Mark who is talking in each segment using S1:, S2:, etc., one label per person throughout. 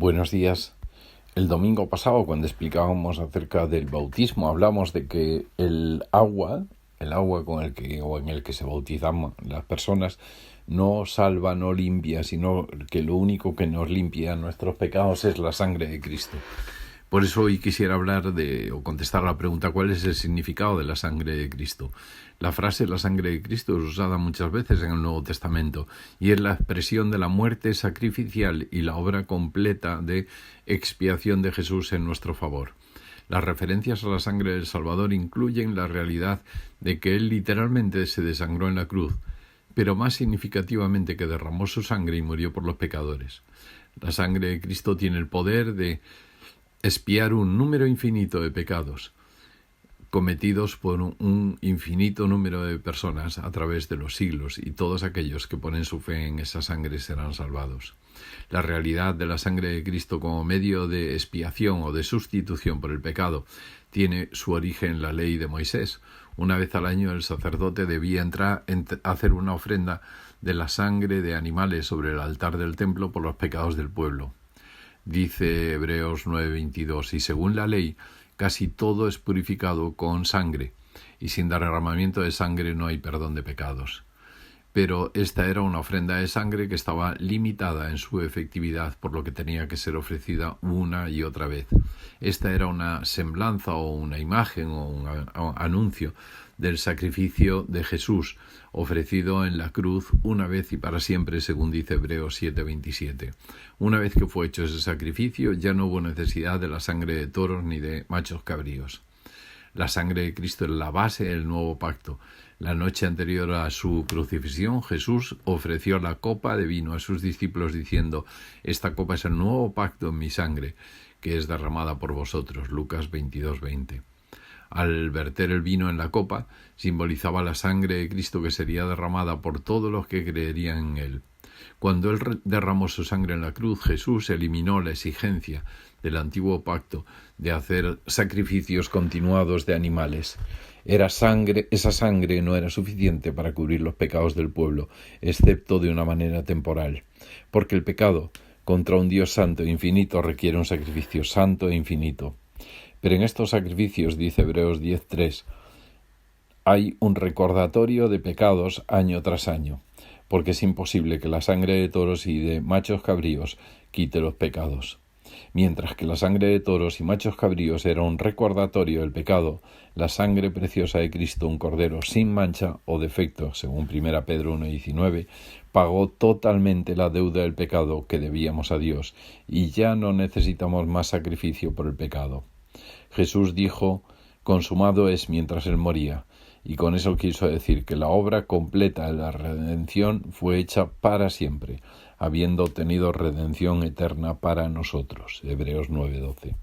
S1: Buenos días. El domingo pasado, cuando explicábamos acerca del bautismo, hablamos de que el agua con el que o en el que se bautizan las personas, no salva, no limpia, sino que lo único que nos limpia nuestros pecados es la sangre de Cristo. Por eso hoy quisiera hablar o contestar a la pregunta: ¿cuál es el significado de la sangre de Cristo? La frase la sangre de Cristo es usada muchas veces en el Nuevo Testamento y es la expresión de la muerte sacrificial y la obra completa de expiación de Jesús en nuestro favor. Las referencias a la sangre del Salvador incluyen la realidad de que Él literalmente se desangró en la cruz, pero más significativamente que derramó su sangre y murió por los pecadores. La sangre de Cristo tiene el poder de expiar un número infinito de pecados cometidos por un infinito número de personas a través de los siglos, y todos aquellos que ponen su fe en esa sangre serán salvados. La realidad de la sangre de Cristo como medio de expiación o de sustitución por el pecado tiene su origen en la ley de Moisés. Una vez al año el sacerdote debía hacer una ofrenda de la sangre de animales sobre el altar del templo por los pecados del pueblo. Dice Hebreos 9:22, y según la ley, casi todo es purificado con sangre, y sin derramamiento de sangre no hay perdón de pecados. Pero esta era una ofrenda de sangre que estaba limitada en su efectividad, por lo que tenía que ser ofrecida una y otra vez. Esta era una semblanza o una imagen o un anuncio del sacrificio de Jesús, ofrecido en la cruz una vez y para siempre, según dice Hebreos 7:27. Una vez que fue hecho ese sacrificio, ya no hubo necesidad de la sangre de toros ni de machos cabríos. La sangre de Cristo es la base del nuevo pacto. La noche anterior a su crucifixión, Jesús ofreció la copa de vino a sus discípulos diciendo: «Esta copa es el nuevo pacto en mi sangre, que es derramada por vosotros». Lucas 22:20. Al verter el vino en la copa, simbolizaba la sangre de Cristo que sería derramada por todos los que creerían en Él. Cuando Él derramó su sangre en la cruz, Jesús eliminó la exigencia del antiguo pacto de hacer sacrificios continuados de animales. Esa sangre no era suficiente para cubrir los pecados del pueblo, excepto de una manera temporal, porque el pecado contra un Dios santo e infinito requiere un sacrificio santo e infinito. Pero en estos sacrificios, dice Hebreos 10:3, hay un recordatorio de pecados año tras año, porque es imposible que la sangre de toros y de machos cabríos quite los pecados. Mientras que la sangre de toros y machos cabríos era un recordatorio del pecado, la sangre preciosa de Cristo, un cordero sin mancha o defecto, según 1 Pedro 1:19, pagó totalmente la deuda del pecado que debíamos a Dios, y ya no necesitamos más sacrificio por el pecado. Jesús dijo: «Consumado es», mientras Él moría, y con eso quiso decir que la obra completa de la redención fue hecha para siempre, habiendo obtenido redención eterna para nosotros. Hebreos 9:12.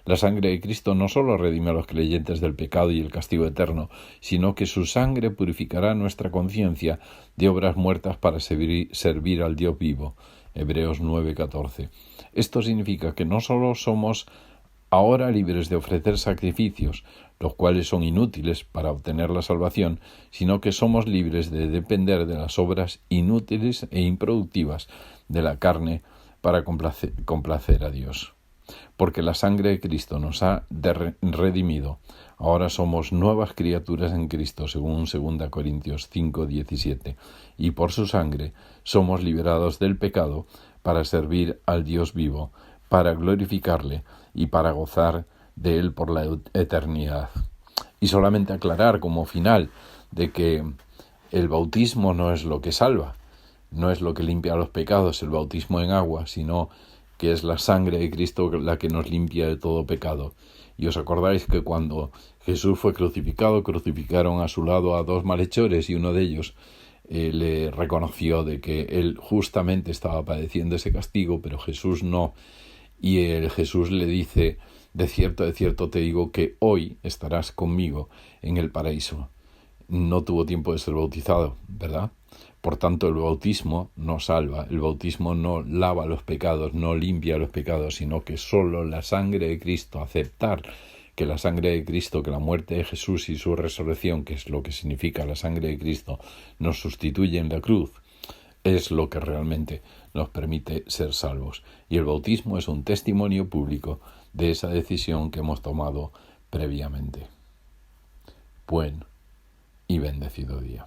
S1: La sangre de Cristo no solo redime a los creyentes del pecado y el castigo eterno, sino que su sangre purificará nuestra conciencia de obras muertas para servir al Dios vivo. Hebreos 9:14. Esto significa que no solo somos ahora libres de ofrecer sacrificios, los cuales son inútiles para obtener la salvación, sino que somos libres de depender de las obras inútiles e improductivas de la carne para complacer a Dios. Porque la sangre de Cristo nos ha redimido. Ahora somos nuevas criaturas en Cristo, según 2 Corintios 5:17, y por su sangre somos liberados del pecado para servir al Dios vivo, para glorificarle y para gozar de Él por la eternidad. Y solamente aclarar como final de que el bautismo no es lo que salva, no es lo que limpia los pecados, el bautismo en agua, sino que es la sangre de Cristo la que nos limpia de todo pecado. Y os acordáis que cuando Jesús fue crucificado, crucificaron a su lado a dos malhechores, y uno de ellos le reconoció de que él justamente estaba padeciendo ese castigo, pero Jesús no. Y Jesús le dice: de cierto te digo que hoy estarás conmigo en el paraíso. No tuvo tiempo de ser bautizado, ¿verdad? Por tanto, el bautismo no salva, el bautismo no lava los pecados, no limpia los pecados, sino que solo la sangre de Cristo, aceptar que la sangre de Cristo, que la muerte de Jesús y su resurrección, que es lo que significa la sangre de Cristo, nos sustituye en la cruz, es lo que realmente nos permite ser salvos. Y el bautismo es un testimonio público de esa decisión que hemos tomado previamente. Buen y bendecido día.